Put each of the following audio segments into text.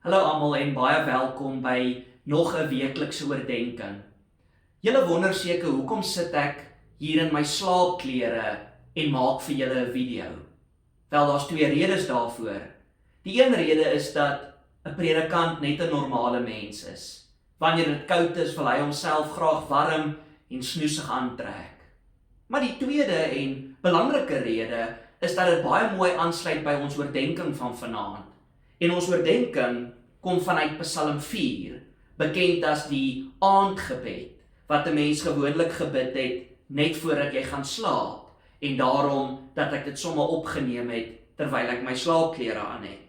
Hallo almal en baie welkom by nog 'n weeklikse oordeenking. Julle wonder seker hoekom sit ek hier in my slaapklere en maak vir julle 'n video. Wel, daar's twee redes daarvoor. Die een rede is dat 'n predikant net 'n normale mens is. Wanneer dit koud is, wil hy homself graag warm en snoesig aantrek. Maar die tweede en belangrike rede is dat dit baie mooi aansluit by ons oordeenking van vanaand. En ons oordeenking kom vanuit Psalm 4, bekend as die aandgebed, wat 'n mens gewoonlik gebid het net voordat jy gaan slaap, en daarom dat ek dit sommer opgeneem het terwyl ek my slaapklere aan het.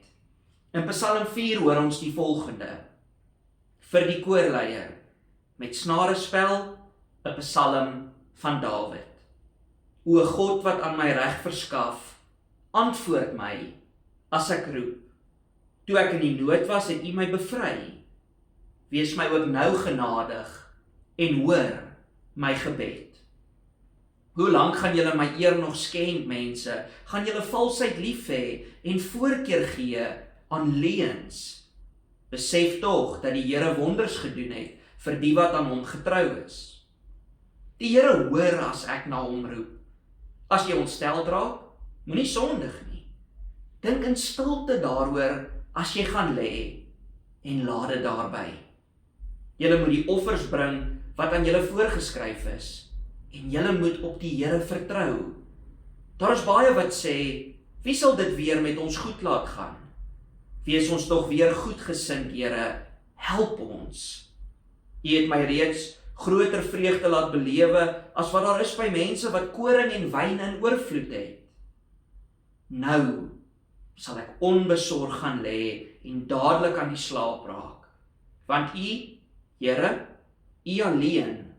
In Psalm 4 hoor ons die volgende: vir die koorleier, met snarespel, 'n psalm van Dawid. O God wat aan my reg verskaf, antwoord my as ek roep. Toe ek in die nood was, het U my bevry. Wees my ook nou genadig en hoor my gebed. Hoe lank gaan julle my eer nog skend, mense? Gaan julle valsheid lief hê en voorkeur gee aan leuns? Besef tog dat die Here wonders gedoen het vir die wat aan hom getrou is. Die Here hoor as ek na hom roep. As jy ontstel raak, moenie sondig nie. Dink in stilte daaroor as jy gaan lê en laat dit daarby. Julle moet die offers bring wat aan julle voorgeskryf is en julle moet op die Here vertrou. Daar is baie wat sê, wie sal dit weer met ons goed laat gaan? Wees ons tog weer goedgesind, Here, help ons. U het my reeds groter vreugde laat belewe as wat daar is by mense wat koring en wyn in oorvloed het. Nou sal ek onbesorg gaan lê en dadelik aan die slaap raak. Want U, Here, U alleen,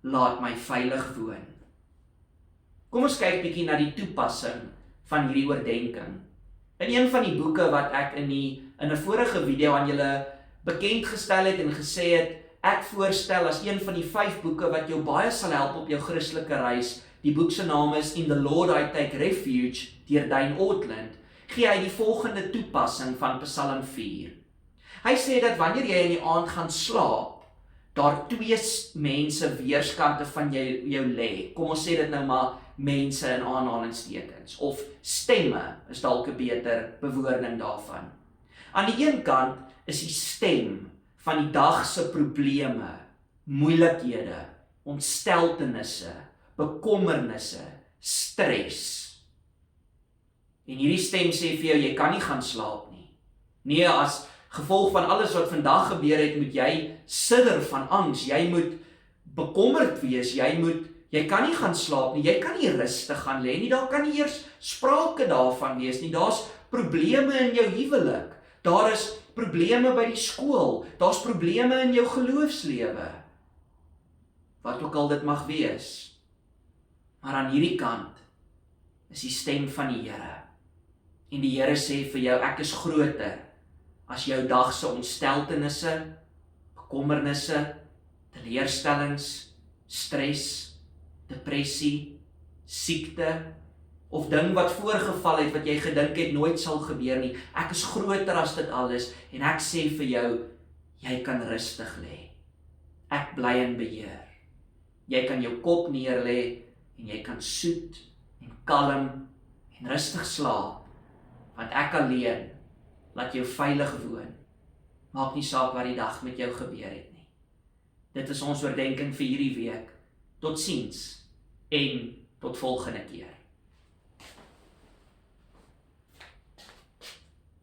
laat my veilig woon. Kom ons kyk bietjie na die toepassing van hierdie oordeenking. In een van die boeke wat ek in 'n vorige video aan julle bekend gestel het en gesê het, ek voorstel as een van die 5 boeke wat jou baie sal help op jou Christelike reis. Die boek se naam is In the Lord I Take Refuge deur Dane Ortlund. Gee hy die volgende toepassing van Psalm 4. Hy sê dat wanneer jy in die aand gaan slaap, daar 2 mense weerskante van jou lê. Kom ons sê dit nou maar mense in aanhalingstekens, of stemme is dalk 'n beter bewoording daarvan. Aan die een kant is die stem van die dag se probleme, moeilikhede, ontsteltenisse, bekommernisse, stres. En hierdie stem sê vir jou, jy kan nie gaan slaap nie. Nee, as gevolg van alles wat vandag gebeur het, moet jy sidder van angs, jy moet bekommerd wees, jy kan nie gaan slaap nie, jy kan nie rustig gaan lê nie, daar kan nie eers sprake daarvan wees nie, daar's probleme in jou huwelik, daar is probleme by die skool, daar's probleme in jou geloofslewe, wat ook al dit mag wees. Maar aan hierdie kant is die stem van die Here. En die Here sê vir jou, ek is groter as jou dag se ontsteltenisse, bekommernisse, teleurstellings, stres, depressie, siekte, of ding wat voorgeval het wat jy gedink het nooit sal gebeur nie. Ek is groter as dit alles en ek sê vir jou, jy kan rustig lê. Ek bly in beheer. Jy kan jou kop neerlê en jy kan soet en kalm en rustig slaap. Want ek alleen laat jou veilig woon. Maak nie saak wat die dag met jou gebeur het nie. Dit is ons oordeenking vir hierdie week. Totsiens en tot volgende keer.